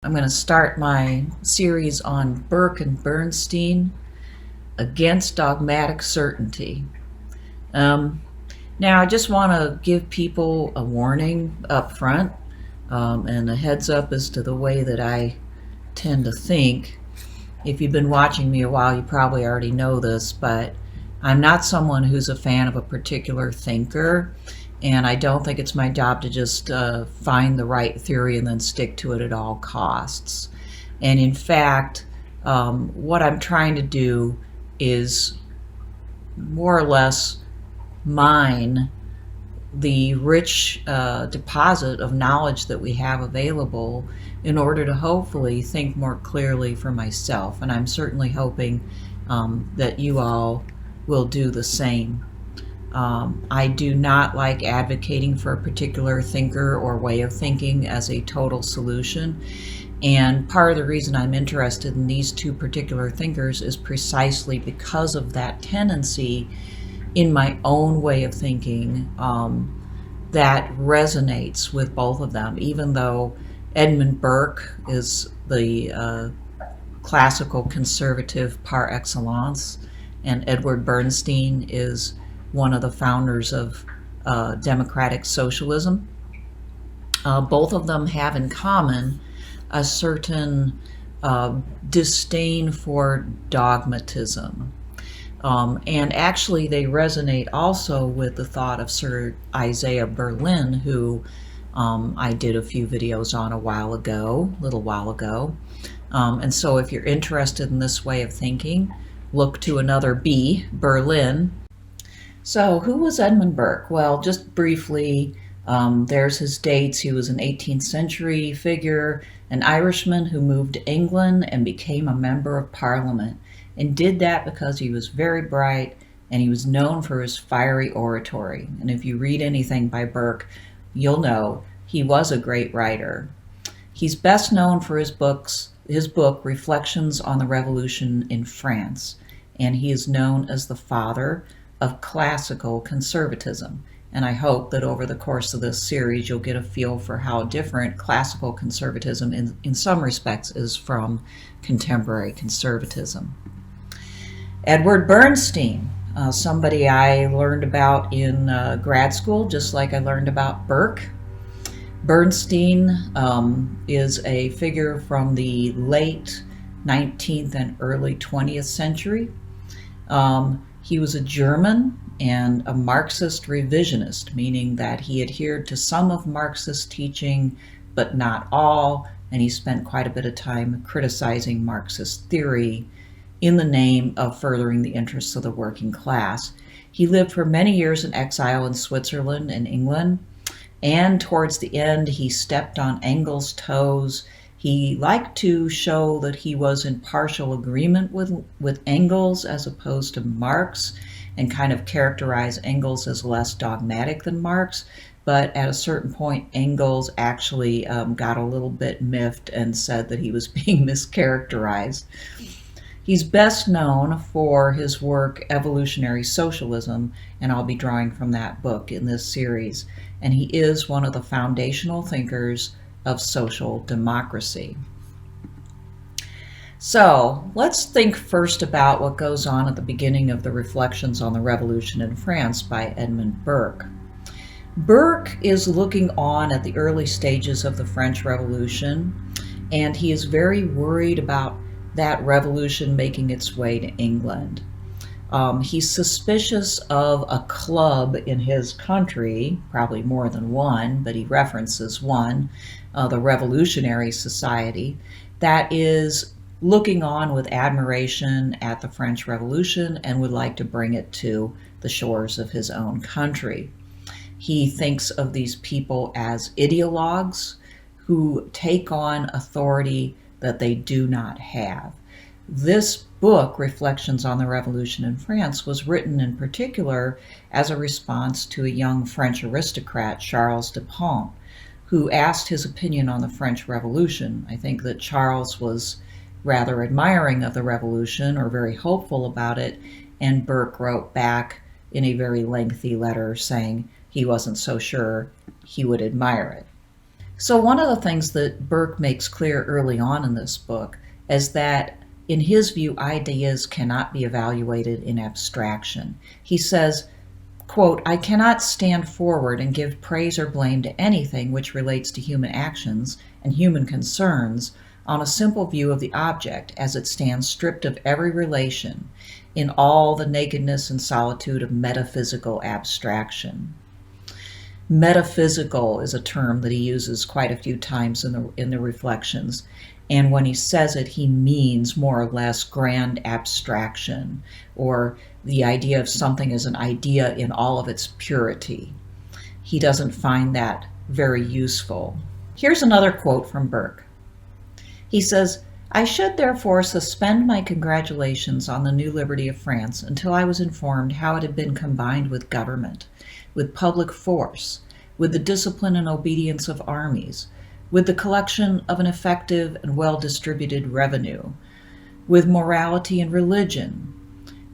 I'm going to start my series on Burke and Bernstein against dogmatic certainty. Now, I just want to give people a warning up front and a heads up as to the way that I tend to think. If you've been watching me a while, you probably already know this, but I'm not someone who's a fan of a particular thinker, and I don't think it's my job to just find the right theory and then stick to it at all costs. And in fact, what I'm trying to do is more or less mine the rich deposit of knowledge that we have available in order to hopefully think more clearly for myself. And I'm certainly hoping that you all will do the same. I do not like advocating for a particular thinker or way of thinking as a total solution. And part of the reason I'm interested in these two particular thinkers is precisely because of that tendency in my own way of thinking that resonates with both of them, even though Edmund Burke is the classical conservative par excellence, and Eduard Bernstein is one of the founders of democratic socialism. Both of them have in common a certain disdain for dogmatism. And actually they resonate also with the thought of Sir Isaiah Berlin, who I did a few videos on a little while ago. And so if you're interested in this way of thinking, look to another B, Berlin. So who was Edmund Burke? Well, just briefly, there's his dates. He was an 18th century figure, an Irishman who moved to England and became a member of Parliament, and did that because he was very bright and he was known for his fiery oratory. And if you read anything by Burke, you'll know he was a great writer. He's best known for his book, Reflections on the Revolution in France, and he is known as the father of classical conservatism. And I hope that over the course of this series you'll get a feel for how different classical conservatism in some respects is from contemporary conservatism. Edward Bernstein, somebody I learned about in grad school, just like I learned about Burke. Bernstein is a figure from the late 19th and early 20th century. He was a German and a Marxist revisionist, meaning that he adhered to some of Marxist teaching, but not all, and he spent quite a bit of time criticizing Marxist theory in the name of furthering the interests of the working class. He lived for many years in exile in Switzerland and England, and towards the end he stepped on Engels' toes. He liked to show that he was in partial agreement with Engels as opposed to Marx, and kind of characterize Engels as less dogmatic than Marx. But at a certain point, Engels actually got a little bit miffed and said that he was being mischaracterized. He's best known for his work, Evolutionary Socialism, and I'll be drawing from that book in this series. And he is one of the foundational thinkers of social democracy. So let's think first about what goes on at the beginning of the Reflections on the Revolution in France by Edmund Burke. Burke is looking on at the early stages of the French Revolution, and he is very worried about that revolution making its way to England. He's suspicious of a club in his country, probably more than one, but he references one, the Revolutionary Society, that is looking on with admiration at the French Revolution and would like to bring it to the shores of his own country. He thinks of these people as ideologues who take on authority that they do not have. This book, Reflections on the Revolution in France, was written in particular as a response to a young French aristocrat, Charles Dupont, who asked his opinion on the French Revolution. I think that Charles was rather admiring of the revolution or very hopeful about it, and Burke wrote back in a very lengthy letter saying he wasn't so sure he would admire it. So one of the things that Burke makes clear early on in this book is that, in his view, ideas cannot be evaluated in abstraction. He says, quote, "I cannot stand forward and give praise or blame to anything which relates to human actions and human concerns on a simple view of the object as it stands stripped of every relation in all the nakedness and solitude of metaphysical abstraction." Metaphysical is a term that he uses quite a few times in the reflections. And when he says it, he means more or less grand abstraction, or the idea of something as an idea in all of its purity. He doesn't find that very useful. Here's another quote from Burke. He says, "I should therefore suspend my congratulations on the new liberty of France until I was informed how it had been combined with government, with public force, with the discipline and obedience of armies, with the collection of an effective and well-distributed revenue, with morality and religion,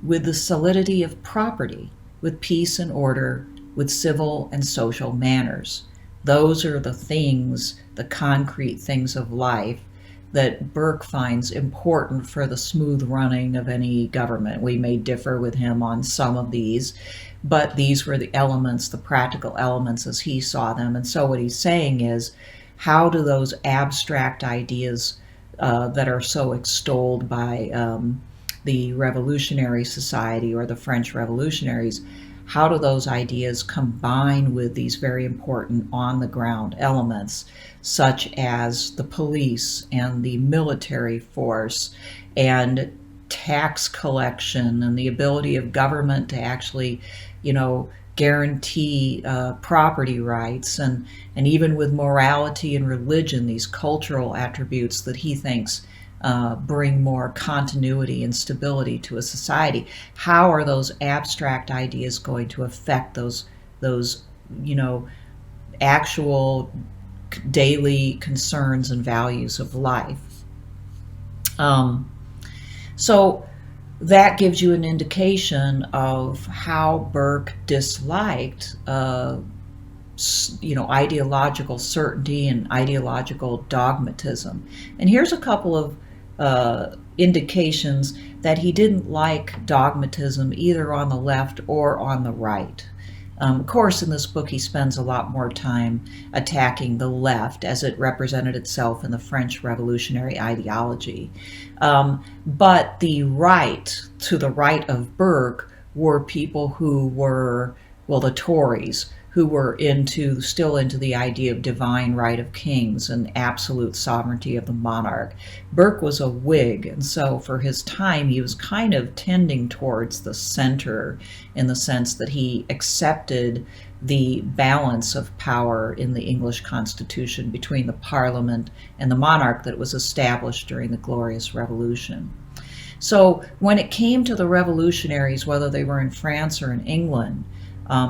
with the solidity of property, with peace and order, with civil and social manners." Those are the things, the concrete things of life that Burke finds important for the smooth running of any government. We may differ with him on some of these, but these were the elements, the practical elements as he saw them. And so what he's saying is, how do those abstract ideas that are so extolled by the Revolutionary Society or the French revolutionaries, how do those ideas combine with these very important on-the-ground elements, such as the police and the military force and tax collection and the ability of government to actually, guarantee property rights, and even with morality and religion, these cultural attributes that he thinks bring more continuity and stability to a society. How are those abstract ideas going to affect those actual daily concerns and values of life? So that gives you an indication of how Burke disliked ideological certainty and ideological dogmatism. And here's a couple of indications that he didn't like dogmatism either on the left or on the right. Of course, in this book, he spends a lot more time attacking the left as it represented itself in the French revolutionary ideology. But the right, to the right of Burke, were people who were, the Tories, who were still into the idea of divine right of kings and absolute sovereignty of the monarch. Burke was a Whig, and so for his time he was kind of tending towards the center, in the sense that he accepted the balance of power in the English Constitution between the Parliament and the monarch that was established during the Glorious Revolution. So when it came to the revolutionaries, whether they were in France or in England,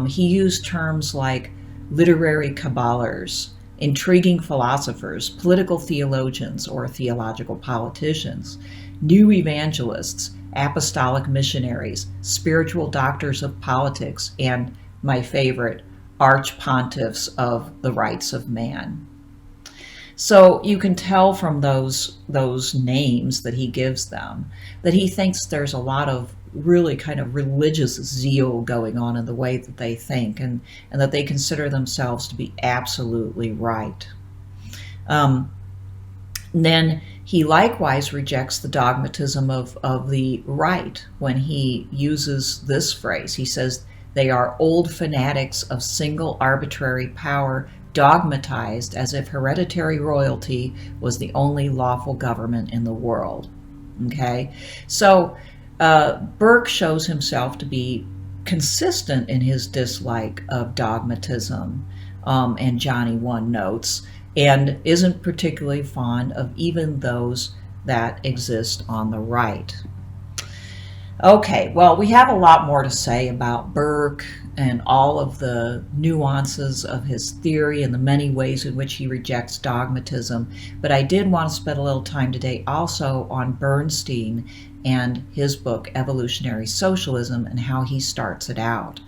he used terms like literary caballers, intriguing philosophers, political theologians or theological politicians, new evangelists, apostolic missionaries, spiritual doctors of politics, and my favorite, archpontiffs of the rights of man. So you can tell from those names that he gives them that he thinks there's a lot of really kind of religious zeal going on in the way that they think, and that they consider themselves to be absolutely right. Then he likewise rejects the dogmatism of the right when he uses this phrase. He says they are old fanatics of single arbitrary power, dogmatized as if hereditary royalty was the only lawful government in the world. Okay, so Burke shows himself to be consistent in his dislike of dogmatism and Johnny One notes, and isn't particularly fond of even those that exist on the right. Okay, well, we have a lot more to say about Burke and all of the nuances of his theory and the many ways in which he rejects dogmatism, but I did want to spend a little time today also on Bernstein and his book, Evolutionary Socialism, and how he starts it out.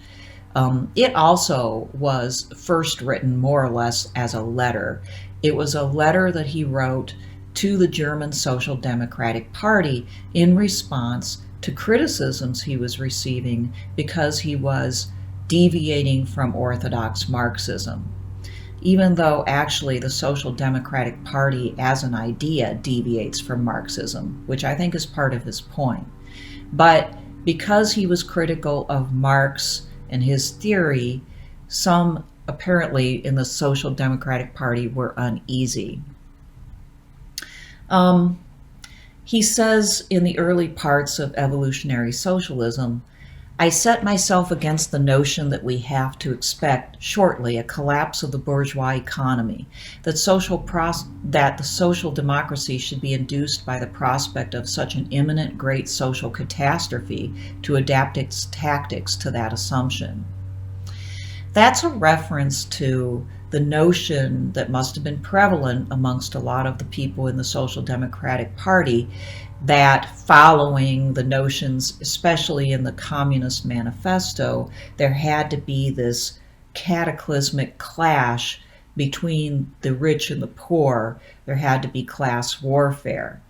It also was first written more or less as a letter, It was a letter that he wrote to the German Social Democratic Party in response to criticisms he was receiving because he was deviating from orthodox Marxism. Even though actually the Social Democratic Party as an idea deviates from Marxism, which I think is part of his point. But because he was critical of Marx and his theory, some apparently in the Social Democratic Party were uneasy. He says in the early parts of Evolutionary Socialism, I set myself against the notion that we have to expect shortly a collapse of the bourgeois economy, that the social democracy should be induced by the prospect of such an imminent great social catastrophe to adapt its tactics to that assumption. That's a reference to the notion that must have been prevalent amongst a lot of the people in the Social Democratic Party that following the notions, especially in the Communist Manifesto, there had to be this cataclysmic clash between the rich and the poor. There had to be class warfare.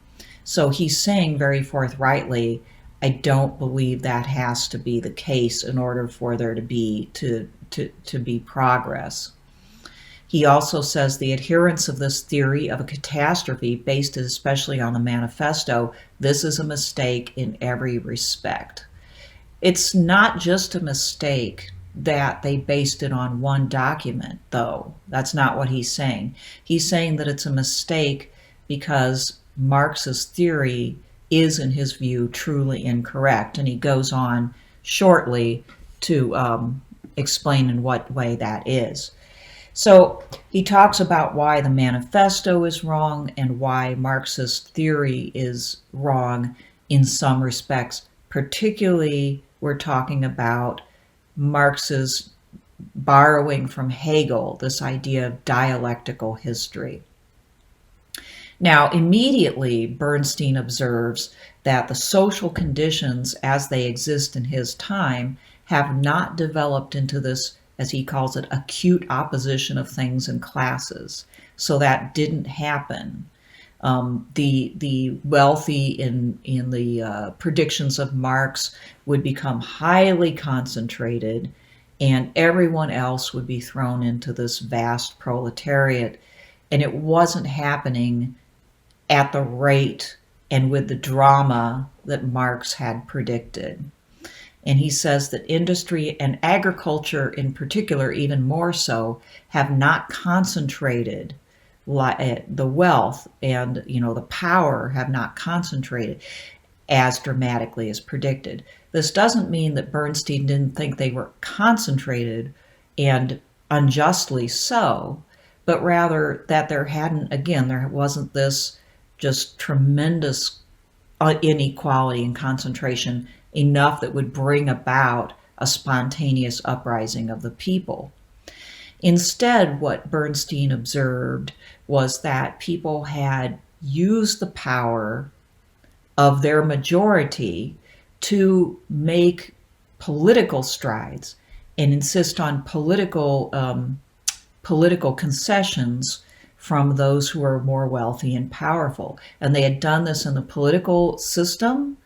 So he's saying very forthrightly, I don't believe that has to be the case in order for there to be progress. He also says the adherents of this theory of a catastrophe, based especially on the manifesto, this is a mistake in every respect. It's not just a mistake that they based it on one document, though. That's not what he's saying. He's saying that it's a mistake because Marx's theory is, in his view, truly incorrect. And he goes on shortly to explain in what way that is. So he talks about why the manifesto is wrong and why Marxist theory is wrong in some respects. Particularly, we're talking about Marx's borrowing from Hegel this idea of dialectical history. Now, immediately, Bernstein observes that the social conditions as they exist in his time have not developed into this, as he calls it, acute opposition of things and classes. So that didn't happen. The wealthy in the predictions of Marx would become highly concentrated, and everyone else would be thrown into this vast proletariat. And it wasn't happening at the rate and with the drama that Marx had predicted. And he says that industry and agriculture in particular, even more so, have not concentrated the wealth and the power have not concentrated as dramatically as predicted. This doesn't mean that Bernstein didn't think they were concentrated and unjustly so, but rather that there wasn't this just tremendous inequality and concentration enough that would bring about a spontaneous uprising of the people. Instead, what Bernstein observed was that people had used the power of their majority to make political strides and insist on political concessions from those who are more wealthy and powerful. And they had done this in the political system,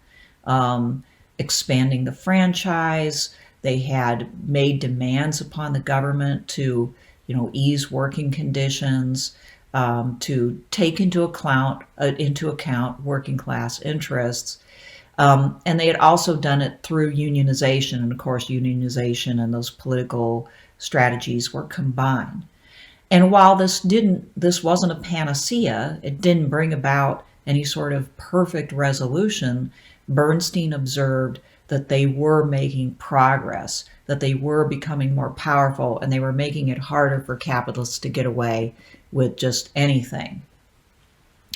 expanding the franchise. They had made demands upon the government to, ease working conditions, to take into account working class interests. And they had also done it through unionization. And of course, unionization and those political strategies were combined. And while this wasn't a panacea, it didn't bring about any sort of perfect resolution, Bernstein observed that they were making progress, that they were becoming more powerful, and they were making it harder for capitalists to get away with just anything.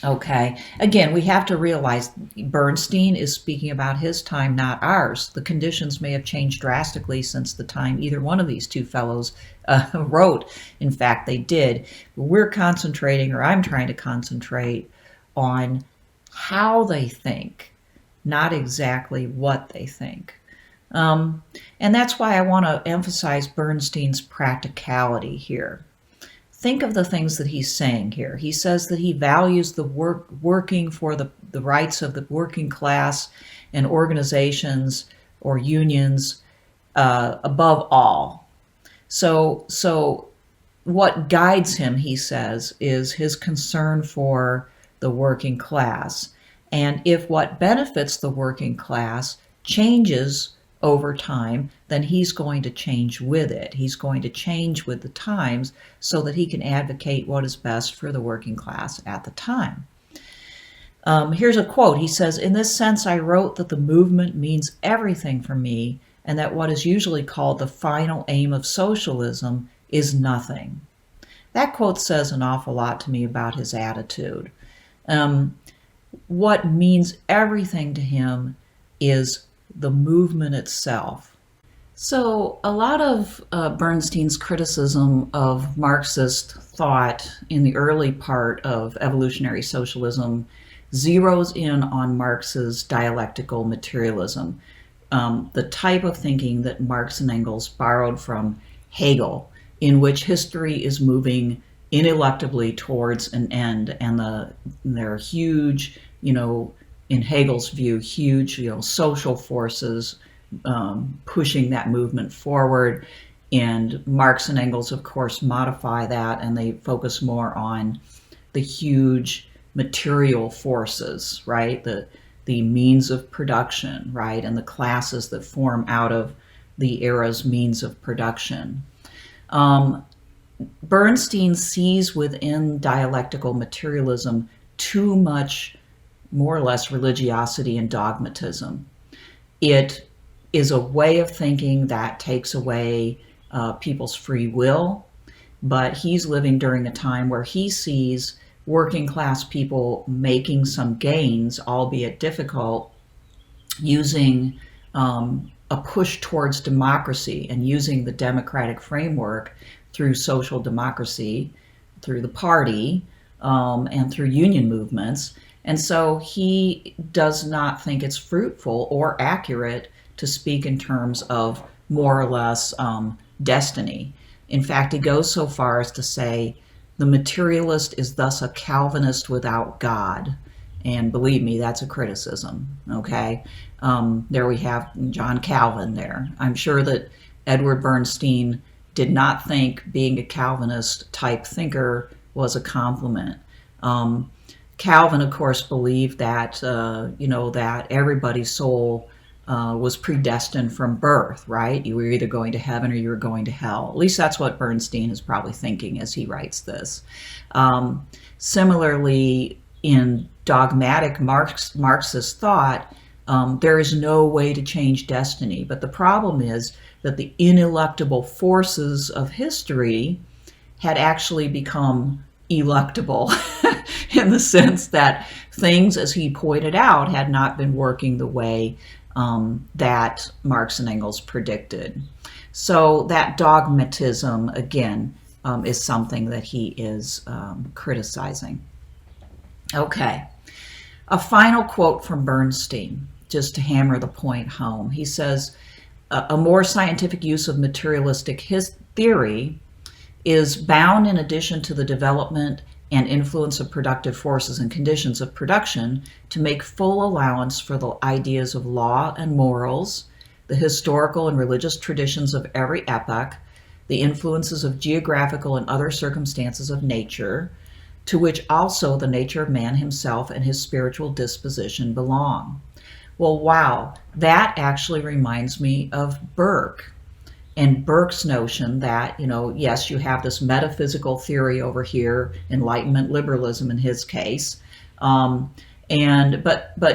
Okay, again, we have to realize Bernstein is speaking about his time, not ours. The conditions may have changed drastically since the time either one of these two fellows wrote. In fact, they did. We're concentrating, or I'm trying to concentrate on how they think, not exactly what they think. And that's why I want to emphasize Bernstein's practicality here. think of the things that he's saying here. He says that he values the working for the rights of the working class and organizations or unions above all. So what guides him, he says, is his concern for the working class. And if what benefits the working class changes over time, then he's going to change with it. He's going to change with the times so that he can advocate what is best for the working class at the time. Here's a quote. He says, "In this sense, I wrote that the movement means everything for me, and that what is usually called the final aim of socialism is nothing." That quote says an awful lot to me about his attitude. What means everything to him is the movement itself. So a lot of Bernstein's criticism of Marxist thought in the early part of Evolutionary Socialism zeroes in on Marx's dialectical materialism, the type of thinking that Marx and Engels borrowed from Hegel, in which history is moving ineluctably towards an end, and there are huge, in Hegel's view, huge, social forces pushing that movement forward. And Marx and Engels, of course, modify that, and they focus more on the huge material forces, right? The means of production, right? And the classes that form out of the era's means of production. Bernstein sees within dialectical materialism too much, more or less, religiosity and dogmatism. It is a way of thinking that takes away people's free will, but he's living during a time where he sees working class people making some gains, albeit difficult, using a push towards democracy and using the democratic framework through social democracy, through the party, and through union movements. And so he does not think it's fruitful or accurate to speak in terms of more or less destiny. In fact, he goes so far as to say, the materialist is thus a Calvinist without God. And believe me, that's a criticism, okay? There we have John Calvin there. I'm sure that Edward Bernstein did not think being a Calvinist type thinker was a compliment. Calvin, of course, believed that, that everybody's soul was predestined from birth, right? You were either going to heaven or you were going to hell. At least that's what Bernstein is probably thinking as he writes this. Similarly, in dogmatic Marxist thought, there is no way to change destiny. But the problem is that the ineluctable forces of history had actually become eluctable in the sense that things, as he pointed out, had not been working the way that Marx and Engels predicted. So that dogmatism, again, is something that he is criticizing. Okay, a final quote from Bernstein, just to hammer the point home. He says, a more scientific use of materialistic theory is bound, in addition to the development and influence of productive forces and conditions of production, to make full allowance for the ideas of law and morals, the historical and religious traditions of every epoch, the influences of geographical and other circumstances of nature, to which also the nature of man himself and his spiritual disposition belong. Well, wow, that actually reminds me of Burke. And Burke's notion that, yes, you have this metaphysical theory over here, Enlightenment liberalism in his case, but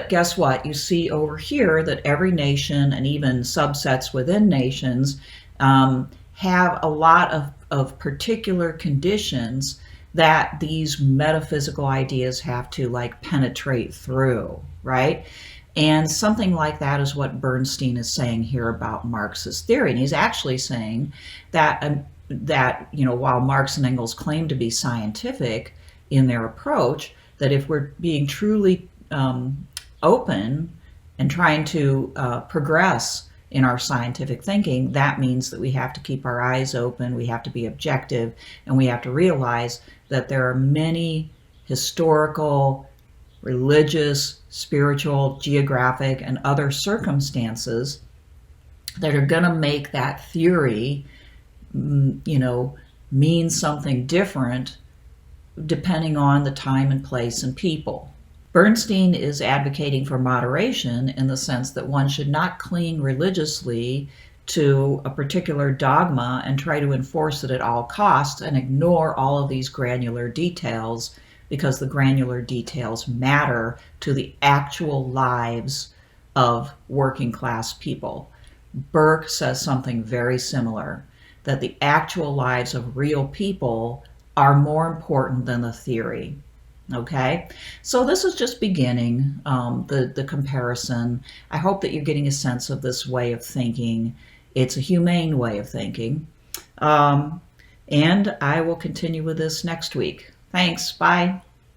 guess what? You see over here that every nation and even subsets within nations have a lot of particular conditions that these metaphysical ideas have to penetrate through, right? And something like that is what Bernstein is saying here about Marx's theory. And he's actually saying that, while Marx and Engels claim to be scientific in their approach, that if we're being truly open and trying to progress in our scientific thinking, that means that we have to keep our eyes open, we have to be objective, and we have to realize that there are many historical, religious, spiritual, geographic, and other circumstances that are going to make that theory, mean something different depending on the time and place and people. Bernstein is advocating for moderation in the sense that one should not cling religiously to a particular dogma and try to enforce it at all costs and ignore all of these granular details, because the granular details matter to the actual lives of working class people. Burke says something very similar, that the actual lives of real people are more important than the theory. Okay, so this is just beginning, the comparison. I hope that you're getting a sense of this way of thinking. It's a humane way of thinking. And I will continue with this next week. Thanks. Bye.